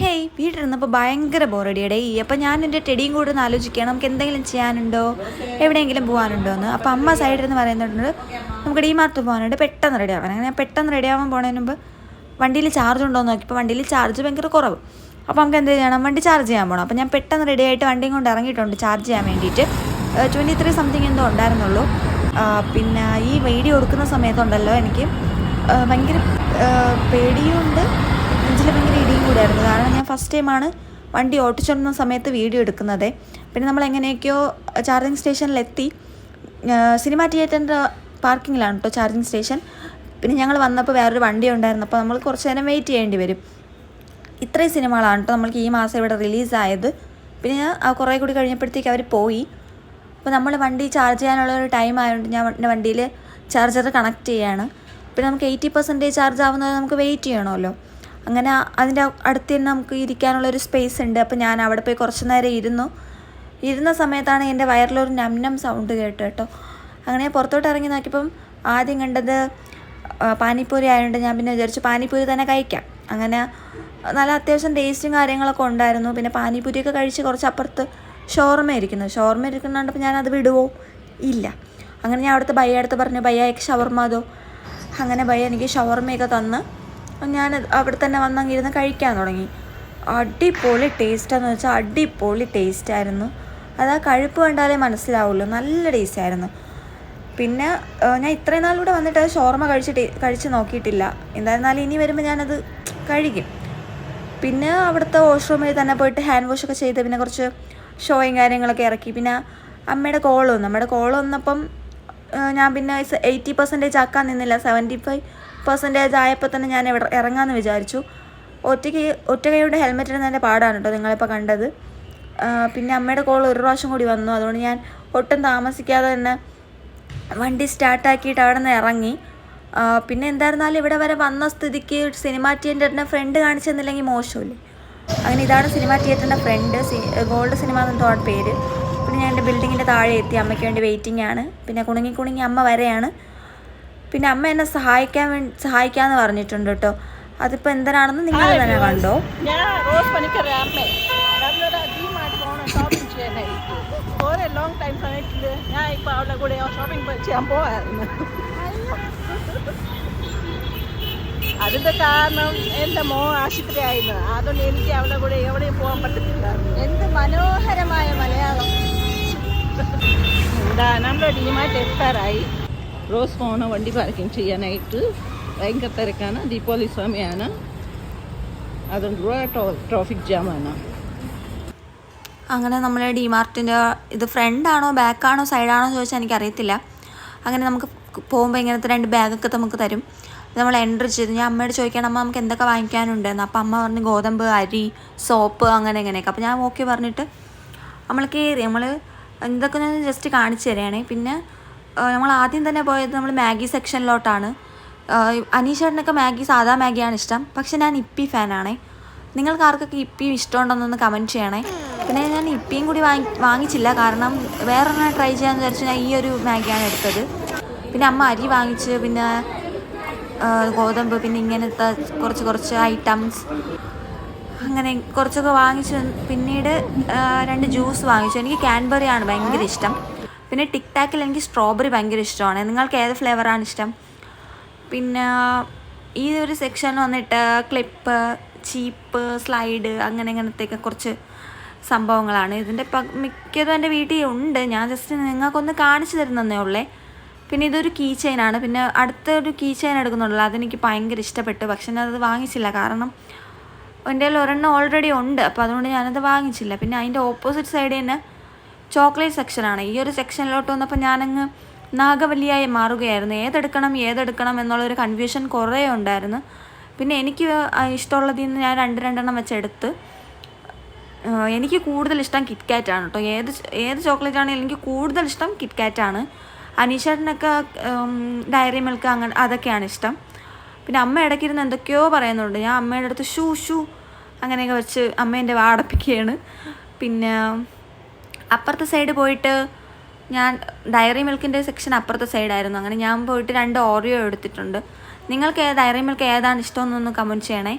Hey വീട്ടിലിരുന്നപ്പോൾ ഭയങ്കര ബോറടിയടേ. അപ്പം ഞാൻ എൻ്റെ ടെഡിയും കൂടെ ഒന്ന് ആലോചിക്കുകയാണ് നമുക്ക് എന്തെങ്കിലും ചെയ്യാനുണ്ടോ, എവിടെയെങ്കിലും പോകാനുണ്ടോ എന്ന്. അപ്പം അമ്മ സൈഡിൽ നിന്ന് പറയുന്നുണ്ട് നമുക്ക് ഡിമാർട്ട് പോകാനുണ്ട്, പെട്ടെന്ന് റെഡി ആവാൻ. അങ്ങനെ ഞാൻ പെട്ടെന്ന് റെഡി ആവാൻ പോണതിന് മുമ്പ് വണ്ടിയിൽ ചാർജ് ഉണ്ടോ എന്ന് നോക്കിയപ്പോൾ വണ്ടിയിൽ ചാർജ് ഭയങ്കര കുറവ്. അപ്പോൾ നമുക്ക് എന്ത് ചെയ്യണം, വണ്ടി ചാർജ് ചെയ്യാൻ പോകണം. അപ്പോൾ ഞാൻ പെട്ടെന്ന് റെഡി ആയിട്ട് വണ്ടിയും കൊണ്ട് ഇറങ്ങിയിട്ടുണ്ട് ചാർജ് ചെയ്യാൻ വേണ്ടിയിട്ട്. 23 സംതിങ് എന്തോ ഉണ്ടായിരുന്നുള്ളൂ. പിന്നെ ഈ വീഡിയോ എടുക്കുന്ന സമയത്തുണ്ടല്ലോ എനിക്ക് ഭയങ്കര പേടിയുണ്ട്, നെഞ്ചിൽ ഭയങ്കര ഇടിയും കൂടെയായിരുന്നു. കാരണം ഞാൻ ഫസ്റ്റ് ടൈമാണ് വണ്ടി ഓട്ടിച്ചോണ്ടുന്ന സമയത്ത് വീഡിയോ എടുക്കുന്നത്. പിന്നെ നമ്മൾ എങ്ങനെയൊക്കെയോ ചാർജിങ് സ്റ്റേഷനിലെത്തി. സിനിമ തിയേറ്ററിൻ്റെ പാർക്കിങ്ങിലാണ് കേട്ടോ ചാർജിങ് സ്റ്റേഷൻ. പിന്നെ ഞങ്ങൾ വന്നപ്പോൾ വേറൊരു വണ്ടി ഉണ്ടായിരുന്നു, അപ്പോൾ നമ്മൾ കുറച്ച് നേരം വെയിറ്റ് ചെയ്യേണ്ടി വരും. ഇത്രയും സിനിമകളാണ് കേട്ടോ നമ്മൾക്ക് ഈ മാസം ഇവിടെ റിലീസായത്. പിന്നെ കുറേ കൂടി കഴിഞ്ഞപ്പോഴത്തേക്ക് അവർ പോയി. അപ്പോൾ നമ്മൾ വണ്ടി ചാർജ് ചെയ്യാനുള്ള ഒരു ടൈം ആയതുകൊണ്ട് ഞാൻ എൻ്റെ വണ്ടിയിൽ ചാർജർ കണക്ട് ചെയ്യാണ്. പിന്നെ നമുക്ക് 80% ചാർജ് ആവുന്നത് നമുക്ക് വെയിറ്റ് ചെയ്യണമല്ലോ. അങ്ങനെ അതിൻ്റെ അടുത്ത് തന്നെ നമുക്ക് ഇരിക്കാനുള്ളൊരു സ്പേസ് ഉണ്ട്. അപ്പോൾ ഞാൻ അവിടെ പോയി കുറച്ച് നേരം ഇരുന്ന സമയത്താണ് എൻ്റെ വയറിലൊരു നം സൗണ്ട് കേട്ടോ. അങ്ങനെ പുറത്തോട്ട് ഇറങ്ങി നോക്കിയപ്പം ആദ്യം കണ്ടത് പാനിപ്പൂരി ആയതുകൊണ്ട് ഞാൻ പിന്നെ വിചാരിച്ചു പാനിപ്പൂരി തന്നെ കഴിക്കാം. അങ്ങനെ നല്ല അത്യാവശ്യം ടേസ്റ്റും കാര്യങ്ങളൊക്കെ ഉണ്ടായിരുന്നു. പിന്നെ പാനിപ്പൂരിയൊക്കെ കഴിച്ച് കുറച്ച് അപ്പുറത്ത് ഷോർമ ഇരിക്കുന്നുണ്ടപ്പോൾ ഞാനത് വിടുവോ ഇല്ല. അങ്ങനെ ഞാൻ അവിടുത്തെ ബയ്യ അടുത്ത് പറഞ്ഞു, ബയ്യക്ക് ഷവർമ്മതോ. അങ്ങനെ ബയ്യ എനിക്ക് ഷവർമ്മയൊക്കെ തന്ന് ഞാൻ അവിടെ തന്നെ വന്നങ്ങിരുന്ന് കഴിക്കാൻ തുടങ്ങി. അടിപൊളി ടേസ്റ്റാന്ന് വെച്ചാൽ അടിപൊളി ടേസ്റ്റായിരുന്നു. അത് ആ കഴിപ്പ് കണ്ടാലേ മനസ്സിലാവുള്ളൂ, നല്ല ടേസ്റ്റായിരുന്നു. പിന്നെ ഞാൻ ഇത്രയും നാളിലൂടെ വന്നിട്ട് അത് ഷോർമ കഴിച്ച് നോക്കിയിട്ടില്ല. എന്തായിരുന്നാലും ഇനി വരുമ്പോൾ ഞാനത് കഴിക്കും. പിന്നെ അവിടുത്തെ വാഷ്റൂമിൽ തന്നെ പോയിട്ട് ഹാൻഡ് വാഷൊക്കെ ചെയ്ത് പിന്നെ കുറച്ച് ഷോയും കാര്യങ്ങളൊക്കെ ഇറക്കി. പിന്നെ നമ്മുടെ കോൾ വന്നപ്പം ഞാൻ പിന്നെ 80% ആക്കാൻ നിന്നില്ല. 75% ആയപ്പോൾ തന്നെ ഞാൻ ഇറങ്ങാമെന്ന് വിചാരിച്ചു. ഒറ്റ കൈയുടെ ഹെൽമെറ്റ് ഇടുന്നതിൻ്റെ പാടാണ് കേട്ടോ നിങ്ങളിപ്പോൾ കണ്ടത്. പിന്നെ അമ്മയുടെ കോൾ ഒരു പ്രാവശ്യം കൂടി വന്നു. അതുകൊണ്ട് ഞാൻ ഒട്ടും താമസിക്കാതെ തന്നെ വണ്ടി സ്റ്റാർട്ടാക്കിയിട്ട് അവിടെ നിന്ന് ഇറങ്ങി. പിന്നെ എന്തായിരുന്നാലും ഇവിടെ വരെ വന്ന സ്ഥിതിക്ക് സിനിമ തിയേറ്ററിൻ്റെ ഫ്രണ്ട് കാണിച്ചു തന്നില്ലെങ്കിൽ മോശമില്ലേ. അങ്ങനെ ഇതാണ് സിനിമ തിയേറ്ററിൻ്റെ ഫ്രണ്ട്, ഗോൾഡ് സിനിമ എന്നെന്തോടെ പേര്. പിന്നെ ഞാൻ എൻ്റെ ബിൽഡിങ്ങിൻ്റെ താഴെ എത്തി. അമ്മയ്ക്ക് വേണ്ടി വെയിറ്റിംഗ് ആണ്. പിന്നെ കുണുങ്ങി അമ്മ വരെയാണ്. പിന്നെ അമ്മ എന്നെ സഹായിക്കാമെന്ന് പറഞ്ഞിട്ടുണ്ട് കേട്ടോ. അതിപ്പോൾ എന്തിനാണെന്ന് നിങ്ങൾ തന്നെ കണ്ടോ. അതിന്റെ കാരണം എൻ്റെ ആശുപത്രി ആയിരുന്നു. അതുകൊണ്ട് എനിക്ക് അവളെ കൂടെ എവിടെയും പോകാൻ പറ്റത്തില്ല. എന്ത് മനോഹരമായ മലയാളം. എന്താ നമ്മുടെ ഡിമാർട്ട് എത്താറായി. റോസ് പോകണം വണ്ടി പാർക്കിംഗ് ചെയ്യാനായിട്ട്. ഭയങ്കര തിരക്കാണ്, ദീപാവലി സമയമാണ്. അതുകൊണ്ട് ട്രാഫിക് ജാമാണ്. അങ്ങനെ നമ്മൾ ഡിമാർട്ടിൻ്റെ ഇത് ഫ്രണ്ടാണോ ബാക്കാണോ സൈഡാണോ ചോദിച്ചാൽ എനിക്കറിയത്തില്ല. അങ്ങനെ നമുക്ക് പോകുമ്പോൾ ഇങ്ങനത്തെ 2 ബാഗൊക്കെ നമുക്ക് തരും. നമ്മൾ എൻട്രി ചെയ്ത് ഞാൻ അമ്മയോട് ചോദിക്കണം, അമ്മ നമുക്ക് എന്തൊക്കെ വാങ്ങിക്കാനുണ്ടെന്ന്. അപ്പോൾ അമ്മ പറഞ്ഞു ഗോതമ്പ്, അരി, സോപ്പ് അങ്ങനെയൊക്കെ. അപ്പോൾ ഞാൻ ഓക്കെ പറഞ്ഞിട്ട് നമ്മൾ കയറി. നമ്മൾ എന്തൊക്കെ ഞാൻ ജസ്റ്റ് കാണിച്ചു തരികയാണേ. പിന്നെ നമ്മൾ ആദ്യം തന്നെ പോയത് നമ്മൾ മാഗി സെക്ഷനിലോട്ടാണ്. അനീഷേട്ടനൊക്കെ സാധാ മാഗിയാണ് ഇഷ്ടം. പക്ഷെ ഞാൻ ഇപ്പി ഫാനാണേ. നിങ്ങൾക്ക് ആർക്കൊക്കെ ഇപ്പിയും ഇഷ്ടമുണ്ടെന്നൊന്ന് കമൻറ്റ് ചെയ്യണേ. പിന്നെ ഞാൻ ഇപ്പിയും കൂടി വാങ്ങിച്ചില്ല, കാരണം വേറൊരെണ്ണം ട്രൈ ചെയ്യാമെന്ന് വിചാരിച്ചു ഞാൻ ഈ ഒരു മാഗിയാണ് എടുത്തത്. പിന്നെ അമ്മ അരി വാങ്ങിച്ച്, പിന്നെ ഗോതമ്പ്, പിന്നെ ഇങ്ങനത്തെ കുറച്ച് ഐറ്റംസ് അങ്ങനെ കുറച്ചൊക്കെ വാങ്ങിച്ചു. പിന്നീട് 2 ജ്യൂസ് വാങ്ങിച്ചു. എനിക്ക് കാൻബറിയാണ് ഭയങ്കര ഇഷ്ടം. പിന്നെ ടിക് ടാക്കിൽ എനിക്ക് സ്ട്രോബെറി ഭയങ്കര ഇഷ്ടമാണ്. നിങ്ങൾക്ക് ഏത് ഫ്ലേവറാണ് ഇഷ്ടം? പിന്നെ ഈ ഒരു സെക്ഷൻ വന്നിട്ട് ക്ലിപ്പ്, ചീപ്പ്, സ്ലൈഡ് അങ്ങനത്തെയൊക്കെ കുറച്ച് സംഭവങ്ങളാണ്. ഇതിൻ്റെ മിക്കതും എൻ്റെ വീട്ടിൽ ഉണ്ട്. ഞാൻ ജസ്റ്റ് നിങ്ങൾക്കൊന്ന് കാണിച്ചു തരുന്നതേ ഉള്ളേ. പിന്നെ ഇതൊരു കീ ചെയിനാണ്. പിന്നെ അടുത്തൊരു കീ ചെയിൻ എടുക്കുന്നുള്ളൂ. അതെനിക്ക് ഭയങ്കര ഇഷ്ടപ്പെട്ടു. പക്ഷെ ഞാനത് വാങ്ങിച്ചില്ല, കാരണം എൻ്റെ കയ്യിൽ ഒരെണ്ണം ഓൾറെഡി ഉണ്ട്. അപ്പോൾ അതുകൊണ്ട് ഞാനത് വാങ്ങിച്ചില്ല. പിന്നെ അതിൻ്റെ ഓപ്പോസിറ്റ് സൈഡ് തന്നെ ചോക്ലേറ്റ് സെക്ഷനാണ്. ഈ ഒരു സെക്ഷനിലോട്ട് വന്നപ്പോൾ ഞാനങ്ങ് നാഗവല്ലിയായി മാറുകയായിരുന്നു. ഏതെടുക്കണം എന്നുള്ളൊരു കൺഫ്യൂഷൻ കുറേ ഉണ്ടായിരുന്നു. പിന്നെ എനിക്ക് ഇഷ്ടമുള്ളതിൽ നിന്ന് ഞാൻ 2 വെച്ചെടുത്ത്. എനിക്ക് കൂടുതൽ ഇഷ്ടം കിറ്റ്കാറ്റാണ് കേട്ടോ. ഏത് ചോക്ലേറ്റ് ആണെങ്കിലും എനിക്ക് കൂടുതൽ ഇഷ്ടം കിറ്റ്കാറ്റാണ്. അനീഷേട്ടനൊക്കെ ഡയറി മിൽക്ക് അങ്ങനെ അതൊക്കെയാണ് ഇഷ്ടം. പിന്നെ അമ്മ ഇടയ്ക്കിരുന്ന് എന്തൊക്കെയോ പറയുന്നുണ്ട്. ഞാൻ അമ്മയുടെ അടുത്ത് ഷൂ അങ്ങനെയൊക്കെ വെച്ച് അമ്മേൻ്റെ വാടപ്പിക്കുകയാണ്. പിന്നെ അപ്പുറത്തെ സൈഡ് പോയിട്ട് ഞാൻ ഡയറി മിൽക്കിൻ്റെ സെക്ഷൻ അപ്പുറത്തെ സൈഡായിരുന്നു. അങ്ങനെ ഞാൻ പോയിട്ട് 2 ഓറിയോ എടുത്തിട്ടുണ്ട്. നിങ്ങൾക്ക് ഡയറി മിൽക്ക് ഏതാണ് ഇഷ്ടമെന്നൊന്ന് കമൻറ്റ് ചെയ്യണേ.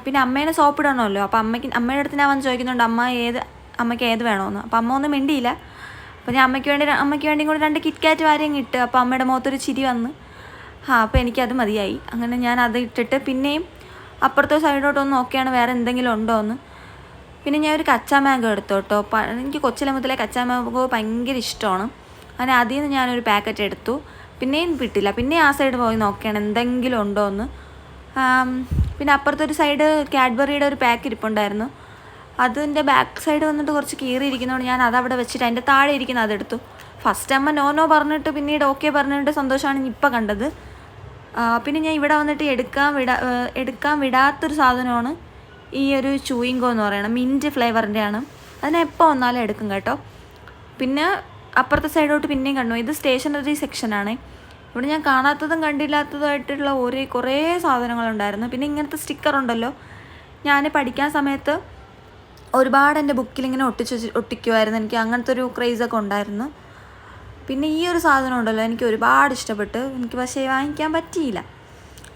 പിന്നെ അമ്മേനെ സോപ്പിടണമല്ലോ. അപ്പോൾ അമ്മയുടെ അടുത്ത് ഞാൻ വന്ന് ചോദിക്കുന്നുണ്ട് അമ്മയ്ക്ക് ഏത് വേണമെന്ന്. അപ്പോൾ അമ്മ ഒന്നും മിണ്ടിയില്ല. അപ്പോൾ ഞാൻ അമ്മയ്ക്ക് വേണ്ടി കൂടി 2 കിറ്റ്കാറ്റ് വാരിയും ഇട്ട്. അപ്പോൾ അമ്മയുടെ മുഖത്തൊരു ചിരി വന്ന്. അപ്പോൾ എനിക്കത് മതിയായി. അങ്ങനെ ഞാൻ അത് ഇട്ടിട്ട് പിന്നെയും അപ്പുറത്തെ സൈഡോട്ടൊന്ന് നോക്കിയാണ് വേറെ എന്തെങ്കിലും ഉണ്ടോ എന്ന്. പിന്നെ ഞാൻ ഒരു കച്ചാ മാംഗോ എടുത്തു കേട്ടോ. എനിക്ക് കൊച്ചിലെ മുതലേ കച്ചാ മാംഗോ ഭയങ്കര ഇഷ്ടമാണ്. അങ്ങനെ അതിൽ നിന്ന് ഞാനൊരു പാക്കറ്റ് എടുത്തു. പിന്നെയും വിട്ടില്ല. പിന്നെ ആ സൈഡ് പോയി നോക്കുകയാണ് എന്തെങ്കിലും ഉണ്ടോ എന്ന്. പിന്നെ അപ്പുറത്തൊരു സൈഡ് കാഡ്ബറിയുടെ ഒരു പാക്ക് ഇരിപ്പുണ്ടായിരുന്നു. അതിൻ്റെ ബാക്ക് സൈഡ് വന്നിട്ട് കുറച്ച് കീറിയിരിക്കുന്നതുകൊണ്ട് ഞാൻ അതവിടെ വെച്ചിട്ട് അതിൻ്റെ താഴെ ഇരിക്കുന്ന അതെടുത്തു. ഫസ്റ്റ് അമ്മ നോ പറഞ്ഞിട്ട് പിന്നീട് ഓക്കെ പറഞ്ഞിട്ട് സന്തോഷമാണ് ഇപ്പം കണ്ടത്. പിന്നെ ഞാൻ ഇവിടെ വന്നിട്ട് എടുക്കാൻ വിടാത്തൊരു സാധനമാണ് ഈ ഒരു ചൂയിങ്കോ എന്ന് പറയുന്നത്. മിൻറ്റ് ഫ്ലേവറിൻ്റെയാണ്. അതിനെ എപ്പോൾ വന്നാലും എടുക്കും കേട്ടോ. പിന്നെ അപ്പുറത്തെ സൈഡോട്ട് പിന്നെയും കണ്ടു. ഇത് സ്റ്റേഷനറി സെക്ഷനാണ്. ഇവിടെ ഞാൻ കാണാത്തതും കണ്ടില്ലാത്തതുമായിട്ടുള്ള കുറേ സാധനങ്ങളുണ്ടായിരുന്നു. പിന്നെ ഇങ്ങനത്തെ സ്റ്റിക്കർ ഉണ്ടല്ലോ, ഞാൻ പഠിക്കാൻ സമയത്ത് ഒരുപാട് എൻ്റെ ബുക്കിലിങ്ങനെ ഒട്ടിക്കുമായിരുന്നു. എനിക്ക് അങ്ങനത്തെ ഒരു ക്രേസൊക്കെ ഉണ്ടായിരുന്നു. പിന്നെ ഈ ഒരു സാധനം ഉണ്ടല്ലോ, എനിക്ക് ഒരുപാട് ഇഷ്ടപ്പെട്ടു. എനിക്ക് പക്ഷേ വാങ്ങിക്കാൻ പറ്റിയില്ല.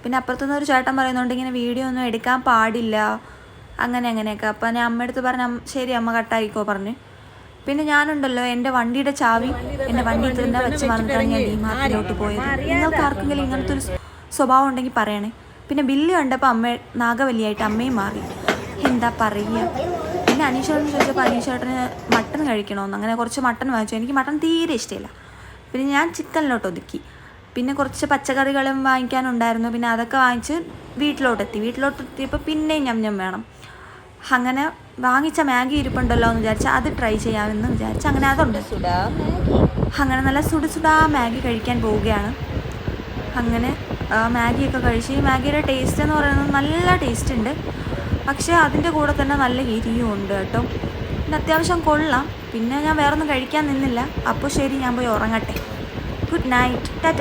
പിന്നെ അപ്പുറത്തുനിന്ന് ഒരു ചേട്ടൻ പറയുന്നുണ്ട് ഇങ്ങനെ വീഡിയോ ഒന്നും എടുക്കാൻ പാടില്ല അങ്ങനെയൊക്കെ. അപ്പോൾ ഞാൻ അമ്മയടുത്ത് പറഞ്ഞു ശരി അമ്മ കട്ടായിക്കോ പറഞ്ഞു. പിന്നെ ഞാനുണ്ടല്ലോ എൻ്റെ വണ്ടിയുടെ ചാവി എൻ്റെ വണ്ടിയിൽ തന്നെ വെച്ച് മറന്നിട്ടാണ് ഞാൻ ഡിമാർട്ടിലോട്ട് പോയത്. നിങ്ങൾക്ക് ആർക്കെങ്കിലും ഇങ്ങനത്തെ ഒരു സ്വഭാവം ഉണ്ടെങ്കിൽ പറയണേ. പിന്നെ ബില്ല് കണ്ടപ്പോൾ നാഗവല്ലിയായിട്ട് അമ്മയും മാറി. എന്താ പറയുക. പിന്നെ അനീഷേട്ടന് ചോദിച്ചപ്പോൾ അനീഷേട്ടന് മട്ടൺ കഴിക്കണമെന്ന്. അങ്ങനെ കുറച്ച് മട്ടൺ വാങ്ങിച്ചു. എനിക്ക് മട്ടൺ തീരെ ഇഷ്ടമില്ല. പിന്നെ ഞാൻ ചിക്കനിലോട്ട് ഒതുക്കി. പിന്നെ കുറച്ച് പച്ചക്കറികളും വാങ്ങിക്കാനുണ്ടായിരുന്നു. പിന്നെ അതൊക്കെ വാങ്ങിച്ച് വീട്ടിലോട്ടെത്തിയപ്പോൾ പിന്നെയും ഞം വേണം. അങ്ങനെ വാങ്ങിച്ച മാഗി ഇരിപ്പുണ്ടല്ലോ എന്ന് വിചാരിച്ചാൽ അത് ട്രൈ ചെയ്യാമെന്ന് വിചാരിച്ച് അങ്ങനെ അതുണ്ട്. അങ്ങനെ നല്ല സുടാ മാഗി കഴിക്കാൻ പോവുകയാണ്. അങ്ങനെ മാഗിയൊക്കെ കഴിച്ച് ഈ മാഗിയുടെ ടേസ്റ്റ് എന്ന് പറയുന്നത് നല്ല ടേസ്റ്റ് ഉണ്ട്. പക്ഷേ അതിൻ്റെ കൂടെ തന്നെ നല്ല എരിയും ഉണ്ട് കേട്ടോ. പിന്നെ അത്യാവശ്യം കൊള്ളാം. പിന്നെ ഞാൻ വേറൊന്നും കഴിക്കാൻ നിന്നില്ല. അപ്പോൾ ശരി, ഞാൻ പോയി ഉറങ്ങട്ടെ. Good night, Tata.